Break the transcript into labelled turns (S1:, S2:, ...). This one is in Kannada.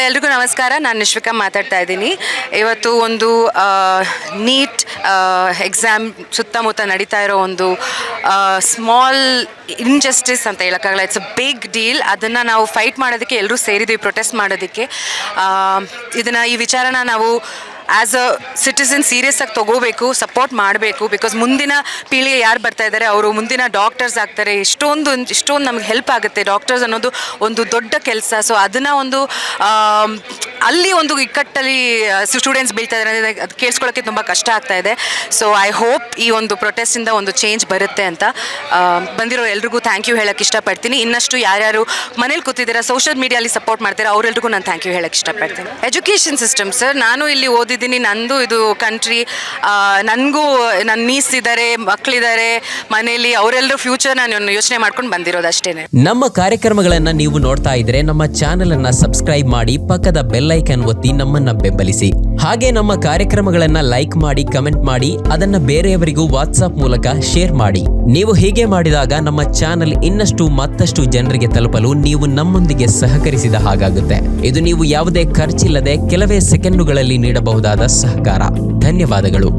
S1: ಎಲ್ರಿಗೂ ನಮಸ್ಕಾರ. ನಾನು ನಿಶ್ವಿಕಾ ಮಾತಾಡ್ತಾ ಇದ್ದೀನಿ. ಇವತ್ತು ಒಂದು ನೀಟ್ ಎಕ್ಸಾಮ್ ಸುತ್ತಮುತ್ತ ನಡೀತಾ ಇರೋ ಒಂದು ಸ್ಮಾಲ್ ಇನ್ಜಸ್ಟಿಸ್ ಅಂತ ಹೇಳೋಕ್ಕಾಗಲ್ಲ. It's a big deal. ಅದನ್ನು ನಾವು ಫೈಟ್ ಮಾಡೋದಕ್ಕೆ ಎಲ್ಲರೂ ಸೇರಿದ್ವಿ, ಪ್ರೊಟೆಸ್ಟ್ ಮಾಡೋದಕ್ಕೆ. ಈ ವಿಚಾರನ ನಾವು ಆ್ಯಸ್ ಅ ಸಿಟಿಸನ್ ಸೀರಿಯಸ್ ಆಗಿ ತೊಗೋಬೇಕು, ಸಪೋರ್ಟ್ ಮಾಡಬೇಕು. ಬಿಕಾಸ್ ಮುಂದಿನ ಪೀಳಿಗೆ ಯಾರು ಬರ್ತಾ ಇದ್ದಾರೆ ಅವರು ಮುಂದಿನ ಡಾಕ್ಟರ್ಸ್ ಆಗ್ತಾರೆ. ಎಷ್ಟೊಂದು ನಮ್ಗೆ ಹೆಲ್ಪ್ ಆಗುತ್ತೆ. ಡಾಕ್ಟರ್ಸ್ ಅನ್ನೋದು ಒಂದು ದೊಡ್ಡ ಕೆಲಸ. ಸೊ ಅದನ್ನು ಒಂದು ಅಲ್ಲಿ ಒಂದು ಇಕ್ಕಟ್ಟಲ್ಲಿ ಸ್ಟೂಡೆಂಟ್ಸ್ ಬೀಳ್ತಾ ಇದ್ದಾರೆ, ಅದು ಕೇಳಿಸ್ಕೊಳ್ಳೋಕ್ಕೆ ತುಂಬ ಕಷ್ಟ ಆಗ್ತಾ ಇದೆ. ಸೊ ಐ ಹೋಪ್ ಈ ಒಂದು ಪ್ರೊಟೆಸ್ಟಿಂದ ಒಂದು ಚೇಂಜ್ ಬರುತ್ತೆ ಅಂತ. ಬಂದಿರೋ ಎಲ್ರಿಗೂ ಥ್ಯಾಂಕ್ ಯು ಹೇಳೋಕ್ಕೆ ಇಷ್ಟಪಡ್ತೀನಿ. ಇನ್ನಷ್ಟು ಯಾರ್ಯಾರು ಮನೇಲಿ ಕೂತಿದ್ದೀರಾ, ಸೋಷಿಯಲ್ ಮೀಡಿಯಲ್ಲಿ ಸಪೋರ್ಟ್ ಮಾಡ್ತೀರಾ, ಅವರೆಲ್ರಿಗೂ ನಾನು ಥ್ಯಾಂಕ್ ಯು ಹೇಳೋಕ್ಕೆ ಇಷ್ಟಪಡ್ತೀನಿ. ಎಜುಕೇಷನ್ ಸಿಸ್ಟಮ್ ಸರ್, ನಾನು ಇಲ್ಲಿ ಓದಿದ್ದೀನಿ, ನಂದು ಇದು ಕಂಟ್ರಿ. ನನಗೂ ನನ್ನ ನೀಸ್ ಇದ್ದಾರೆ, ಮಕ್ಕಳಿದ್ದಾರೆ ಮನೇಲಿ, ಅವರೆಲ್ಲರೂ ಫ್ಯೂಚರ್ ನಾನು ಯೋಚನೆ ಮಾಡ್ಕೊಂಡು ಬಂದಿರೋದು ಅಷ್ಟೇ.
S2: ನಮ್ಮ ಕಾರ್ಯಕ್ರಮಗಳನ್ನು ನೀವು ನೋಡ್ತಾ ಇದ್ರೆ ನಮ್ಮ ಚಾನೆಲ್ ಅನ್ನ ಸಬ್ಸ್ಕ್ರೈಬ್ ಮಾಡಿ, ಪಕ್ಕದ ಬೆಲ್ ಐಕಾನ್ ಒತ್ತಿ ನಮ್ಮನ್ನ ಬೆಂಬಲಿಸಿ. ಹಾಗೆ ನಮ್ಮ ಕಾರ್ಯಕ್ರಮಗಳನ್ನ ಲೈಕ್ ಮಾಡಿ, ಕಮೆಂಟ್ ಮಾಡಿ, ಅದನ್ನ ಬೇರೆಯವರಿಗೂ ವಾಟ್ಸ್ಆಪ್ ಮೂಲಕ ಶೇರ್ ಮಾಡಿ. ನೀವು ಹೀಗೆ ಮಾಡಿದಾಗ ನಮ್ಮ ಚಾನೆಲ್ ಇನ್ನಷ್ಟು ಮತ್ತಷ್ಟು ಜನರಿಗೆ ತಲುಪಲು ನೀವು ನಮ್ಮೊಂದಿಗೆ ಸಹಕರಿಸಿದ ಹಾಗಾಗುತ್ತೆ. ಇದು ನೀವು ಯಾವುದೇ ಖರ್ಚಿಲ್ಲದೆ ಕೆಲವೇ ಸೆಕೆಂಡುಗಳಲ್ಲಿ ನೀಡಬಹುದಾದ ಸಹಕಾರ. ಧನ್ಯವಾದಗಳು.